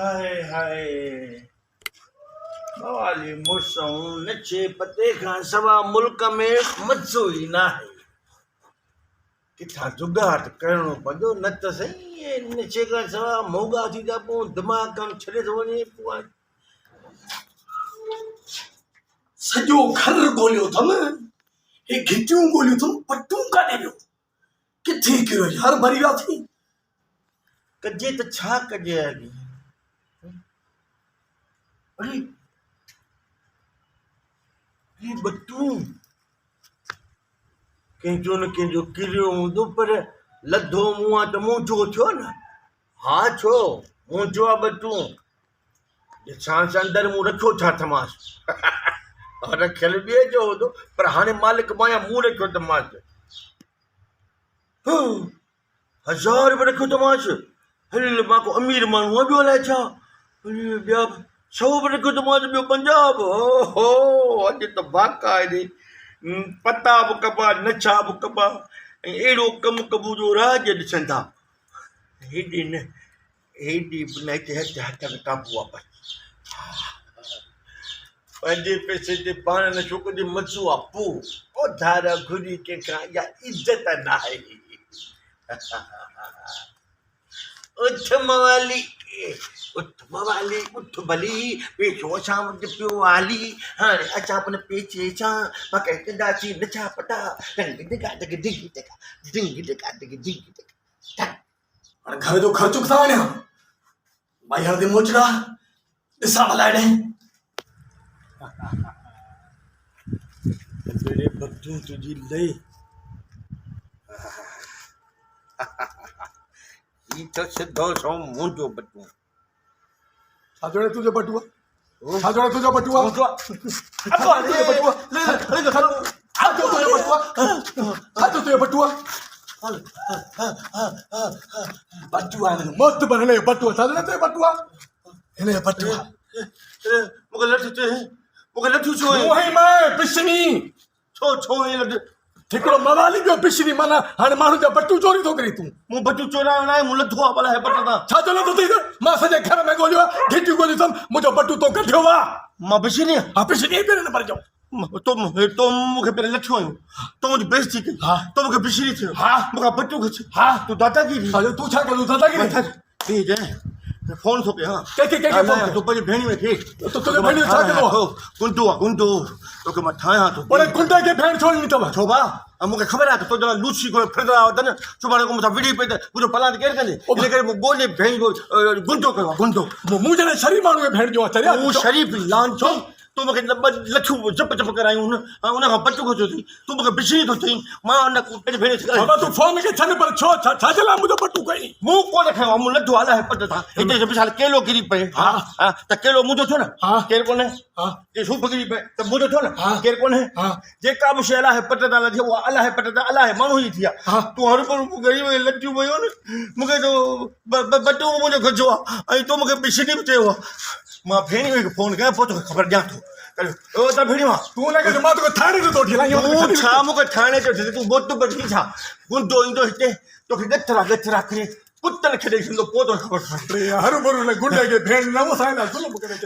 हाय हाय मवाली मुसों नचे पते खां सवा मुल्क में मज़ो ई नाहे किथां जुगाड़ करणो पवंदो न त सही इहे नचे खां सवा मोगा थी था पोइ दिमाग़ कमु छॾे थो वञे पोइ सॼो घर ॻोल्हियो अथमि हे घिटियूं ॻोल्हियूं अथमि पटूं काॾे वियो किथे किरो यार भरी विया थी कजे त छा कजे अॻे अरे ही बटूं कंहिंजो न कंहिंजो किरियो हूंदो पर लधो मुंहुं आहे त मुंहिंजो थियो न हा छो मुंहिंजो आहे बटूं ॾिसां अंदरि मूं रखियो छा थमांसि रखियल ॿिए जो हूंदो पर हाणे मालिक मां मूं रखियो थमांसि 1000 रुपया रखियो थमांसि हल मां को अमीर माण्हू आहे ॿियो अलाए छा ॿिया 100 रुपया रखियो थमांसि ॿियो 50 हो अॼु त बाका हेॾे पता बि कबा नछा बि कबा ऐं अहिड़ो कमु कबो जो राज ॾिसनि था हेॾी न हेॾी बि न हिते हथ में काबू आहे बसि पंहिंजे पैसे ते पाण न छोकिरे मज़ो आहे पोइ उधार घुरी कंहिंखां इहा इज़त न आहे उथ मवाली उथ भली पेचो असां वटि पियो हाली हाणे अचां अपन पेचे सां मां कंदासीं नछा पटा डिंगी टिका हाणे घर जो ख़र्चो किथां वञा भाई हर दे मोचड़ा ॾिसां भला हेॾे बेड़े बदू तुझी ले ई तो सिद्धो सो मुंहिंजो बटू छा जोड़े तुंहिंजो बटुआ छा जोड़े तुंहिंजो बटुआ तुंहिंजो बटुआ बटुआ मस्त बनने बटुआ छा जोड़े तुंहिंजो बटुआ हिन बटुआ मूंखे लठू छो मोही मैं पिशनी छो लठ ठिकड़ो मवाली जो पिशनी माना हाणे माण्हू जा बटू चोरी थो करे तूं मूं बटू चोरायो न आहे मूं लथो आहे भला पट तां छा चलो तो मां सॼे घर में ॻोल्हियो आहे घिटियूं ॻोल्हियूं अथमि मुंहिंजो बटू तो कढियो आहे मां पिशनी हा पिशनी पहिरें नंबर जो तो मूंखे पहिरियों लठो आयो तो मुंहिंजी बेइज़ती कई हा तो मूंखे पिशनी थियो हा मूंखां बटू खची हा तूं दादागिरी तूं छा कयो दादागिरी फोन थो कयां कंहिंखे फोन तूं पंहिंजी भेणी में खे तुंहिंजो भेणियो छा कंदो गुंडो तोखे मां ठाहियां थो पर गुंडे खे भेण छोड़नी अथव छो भा मूंखे ख़बर आहे त तो ॼणा लूसी कोई फिरंदा हुआ न सुभाणे को मूंसां विड़ी पई त मुंहिंजो पलांत केरु कंदे इन करे मूं ॻोल्हे भेण गुंडो कयो आहे गुंडो मूं जॾहिं शरीफ़ माण्हू खे भेण जो आहे चरिया तूं शरीफ़ लान छो तूं मूंखे लठूं जप करायूं उनखां बटू खो चई तूं मूंखे बिछड़ी थो चई मां उन पंहिंजी भेण बाबा तूं फोन खे छॾ पर छो छा जे लाइ मुंहिंजो बटू कई मूं कोन खयो आहे मूं लधो अलाए पट तां हिते विशाल केलो किरी पए हा त केलो मुंहिंजो थियो न केरु कोन्हे जे सूप किरी पए त मुंहिंजो थियो न केरु कोन्हे जेका बि शइ अलाए पट तां लधी उहा अलाए पट तां अलाए माण्हू ई थी आहे तूं हर को ग़रीब लटियूं पयूं न मूंखे तो बटू मुंहिंजो खजो आहे ऐं तूं मूंखे बिछड़ी बि चयो आहे मां भेणी खे फोन कयां पोइ तोखे ख़बर ॾियां थो त भेणी तूं न करे मां तोखे थाणे जो थो वठी छा मूंखे थाणे जो तूं बोट बची छा गुंडो ईंदो हिते तोखे गथरा करे कुतनि खे ॾेई छॾींदो पोइ तोखे ख़बर पवंदी हर भरू न गुंडे खे भेण न वसाईंदा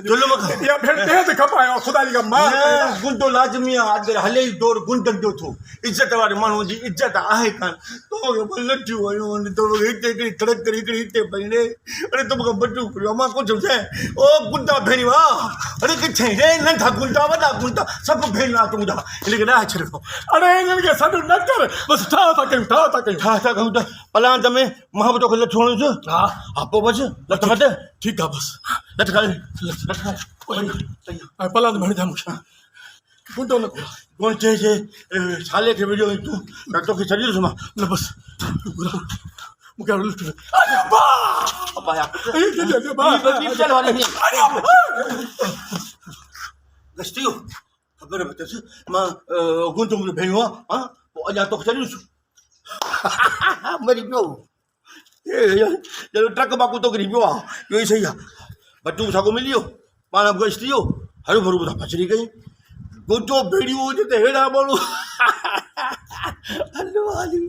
ज़ुल्म इहा भेण ॾे त खपायो ख़ुदा जी मां गुंडो लाज़मी आहे अॼु हले ई दौर गुंडनि जो थो इज़त वारे माण्हू जी इज़त आहे कान तोखे लठियूं वयूं तोखे हिते हिकिड़ी कड़क करे हिकिड़ी हिते पई ॾे अरे तूं मूंखे बटू पियो मां कुझु चए ओ गुंडा भेणी वाह अरे किथे रे नंढा गुंडा वॾा गुंडा सभु भेण आहे तुंहिंजा हिन खे ॾाहे छॾियो अरे हिननि खे सॾु न कर बसि ठा था कयूं छा कयूं त पलांत में मां बि तोखे लठो हणुसि हा पोइ बसि लठ वध ठीकु आहे बसि लठ खाए पलांत में हणिजां मूंखे गुंडो न कोन चए छाले खे विझो तूं त तोखे छॾींदुसि मां न बसि मूंखे गश्ती ख़बर अथसि मां गुंडो मुंहिंजो भेणियो आहे पोइ अञा तोखे छॾींदुसि मरी पियो जॾहिं ट्रक मां कुतो किरी पियो आहे इहो ई सही आहे बटू साॻो मिली वियो पाण गश्ती वियो हरू भरू ॿुधा पछड़ी कई गुंडो भेड़ियो हुजे त हेॾा माण्हू हलो हाली